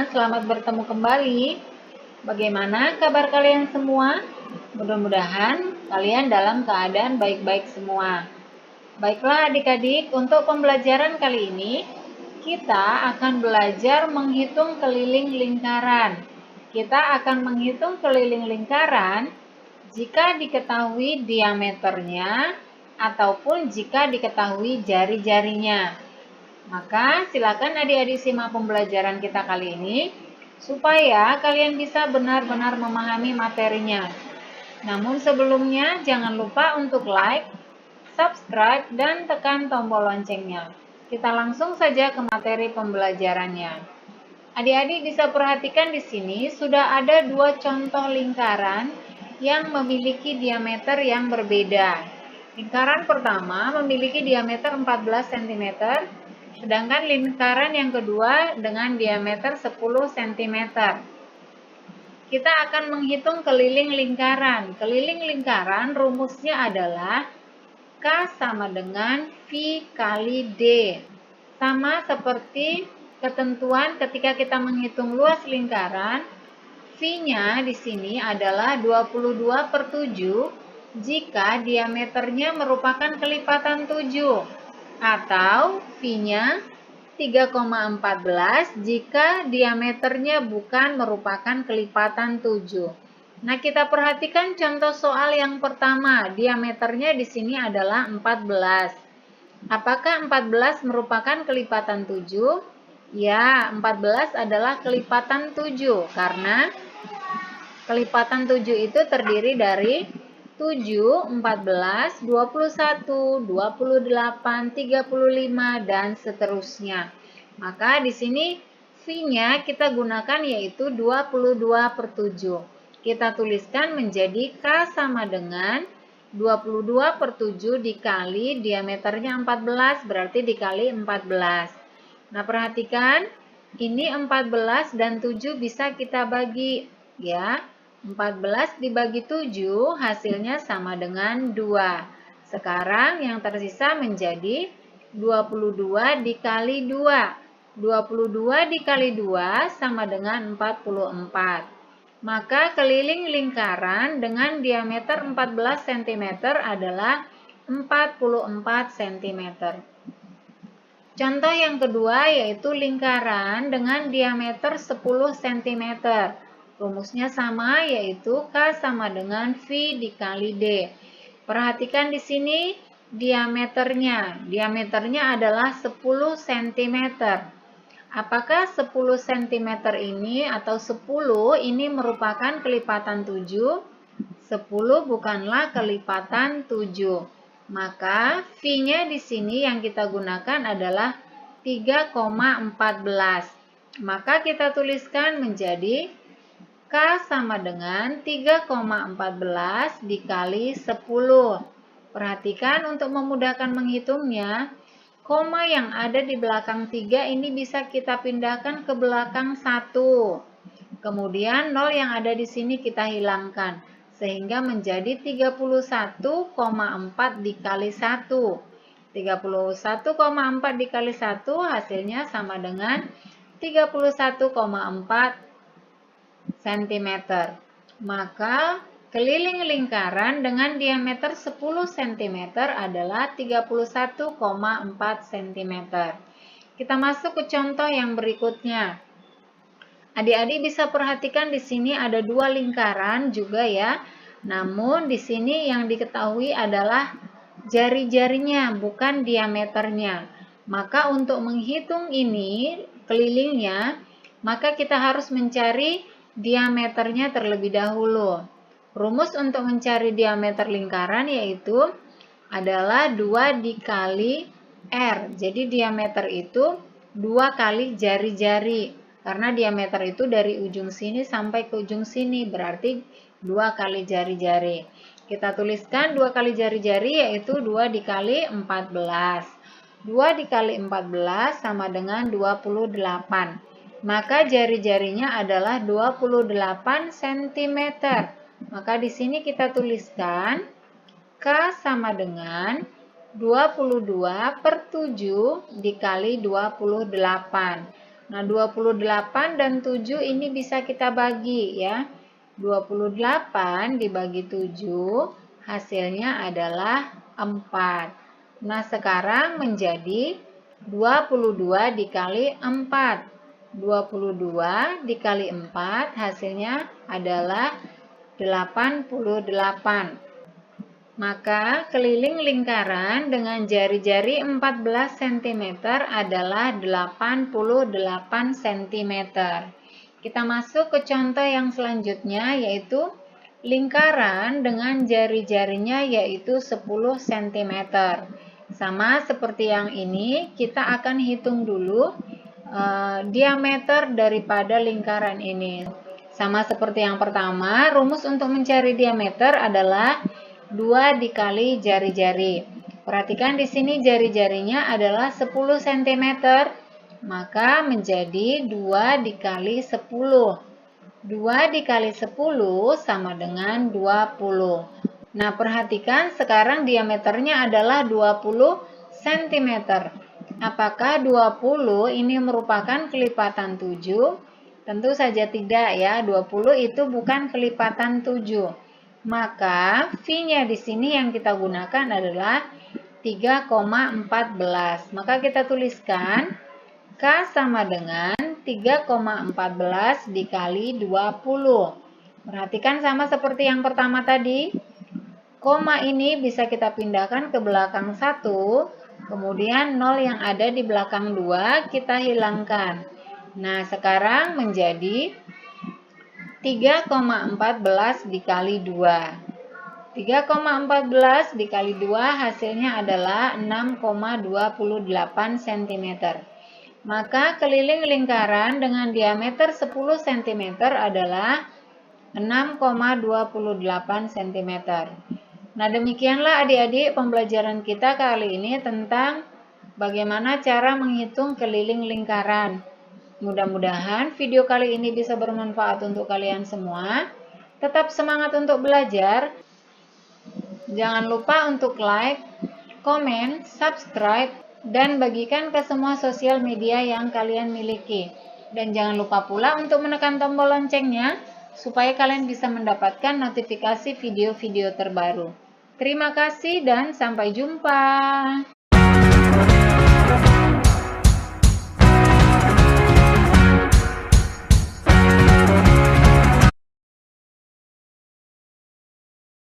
selamat bertemu kembali. Bagaimana kabar kalian semua? Mudah-mudahan kalian dalam keadaan baik-baik semua. Baiklah adik-adik, untuk pembelajaran kali ini kita akan belajar menghitung keliling lingkaran. Kita akan menghitung keliling lingkaran jika diketahui diameternya ataupun jika diketahui jari-jarinya. Maka silakan adik-adik simak pembelajaran kita kali ini supaya kalian bisa benar-benar memahami materinya. Namun sebelumnya jangan lupa untuk like, subscribe, dan tekan tombol loncengnya. Kita langsung saja ke materi pembelajarannya. Adik-adik bisa perhatikan di sini sudah ada dua contoh lingkaran yang memiliki diameter yang berbeda. Lingkaran pertama memiliki diameter 14 cm, sedangkan lingkaran yang kedua dengan diameter 10 cm. Kita akan menghitung keliling lingkaran. Keliling lingkaran rumusnya adalah K sama dengan V kali D. Sama seperti ketentuan ketika kita menghitung luas lingkaran, V-nya di sini adalah 22/7 jika diameternya merupakan kelipatan 7, atau V-nya 3,14 jika diameternya bukan merupakan kelipatan 7. Nah, kita perhatikan contoh soal yang pertama. Diameternya di sini adalah 14. Apakah 14 merupakan kelipatan 7? Ya, 14 adalah kelipatan 7 karena kelipatan 7 itu terdiri dari 7, 14, 21, 28, 35, dan seterusnya. Maka di sini V-nya kita gunakan yaitu 22/7. Kita tuliskan menjadi K sama dengan 22/7 dikali diameternya 14, berarti dikali 14. Nah, perhatikan, ini 14 dan 7 bisa kita bagi, ya. 14 dibagi 7 hasilnya sama dengan 2. Sekarang yang tersisa menjadi 22 dikali 2. 22 dikali 2 sama dengan 44. Maka keliling lingkaran dengan diameter 14 cm adalah 44 cm. Contoh yang kedua yaitu lingkaran dengan diameter 10 cm. Rumusnya sama, yaitu K sama dengan V dikali D. Perhatikan di sini diameternya. Diameternya adalah 10 cm. Apakah 10 cm ini atau 10 ini merupakan kelipatan 7? 10 bukanlah kelipatan 7. Maka V-nya di sini yang kita gunakan adalah 3,14. Maka kita tuliskan menjadi K sama dengan 3,14 dikali 10. Perhatikan untuk memudahkan menghitungnya, koma yang ada di belakang 3 ini bisa kita pindahkan ke belakang 1. Kemudian 0 yang ada di sini kita hilangkan, sehingga menjadi 31,4 dikali 1. 31,4 dikali 1 hasilnya sama dengan 31,4 cm. Maka keliling lingkaran dengan diameter 10 cm adalah 31,4 cm. Kita masuk ke contoh yang berikutnya. Adik-adik bisa perhatikan di sini ada dua lingkaran juga ya. Namun di sini yang diketahui adalah jari-jarinya, bukan diameternya. Maka untuk menghitung ini kelilingnya, maka kita harus mencari diameternya terlebih dahulu. Rumus untuk mencari diameter lingkaran yaitu adalah 2 dikali R. Jadi diameter itu 2 kali jari-jari. Karena diameter itu dari ujung sini sampai ke ujung sini, berarti 2 kali jari-jari. Kita tuliskan 2 kali jari-jari yaitu 2 dikali 14. 2 dikali 14 sama dengan 28. Maka jari-jarinya adalah 28 cm. Maka di sini kita tuliskan K sama dengan 22/7 dikali 28. Nah, 28 dan 7 ini bisa kita bagi ya. 28 dibagi 7 hasilnya adalah 4. Nah, sekarang menjadi 22 dikali 4. 22 dikali 4 hasilnya adalah 88. Maka keliling lingkaran dengan jari-jari 14 cm adalah 88 cm. Kita masuk ke contoh yang selanjutnya, yaitu lingkaran dengan jari-jarinya yaitu 10 cm. Sama seperti yang ini, kita akan hitung dulu diameter daripada lingkaran ini. Sama seperti yang pertama, rumus untuk mencari diameter adalah 2 dikali jari-jari. Perhatikan di sini jari-jarinya adalah 10 cm, maka menjadi 2 dikali 10. 2 dikali 10 sama dengan 20. Nah, perhatikan sekarang diameternya adalah 20 cm. Apakah 20 ini merupakan kelipatan 7? Tentu saja tidak ya, 20 itu bukan kelipatan 7. Maka V-nya di sini yang kita gunakan adalah 3,14. Maka kita tuliskan K sama dengan 3,14 dikali 20. Perhatikan sama seperti yang pertama tadi. Koma ini bisa kita pindahkan ke belakang 1. Kemudian 0 yang ada di belakang 2 kita hilangkan. Nah, sekarang menjadi 3,14 dikali 2. 3,14 dikali 2 hasilnya adalah 6,28 cm. Maka keliling lingkaran dengan diameter 10 cm adalah 6,28 cm. Nah, demikianlah adik-adik pembelajaran kita kali ini tentang bagaimana cara menghitung keliling lingkaran. Mudah-mudahan video kali ini bisa bermanfaat untuk kalian semua. Tetap semangat untuk belajar. Jangan lupa untuk like, komen, subscribe, dan bagikan ke semua sosial media yang kalian miliki. Dan jangan lupa pula untuk menekan tombol loncengnya, supaya kalian bisa mendapatkan notifikasi video-video terbaru. Terima kasih dan sampai jumpa.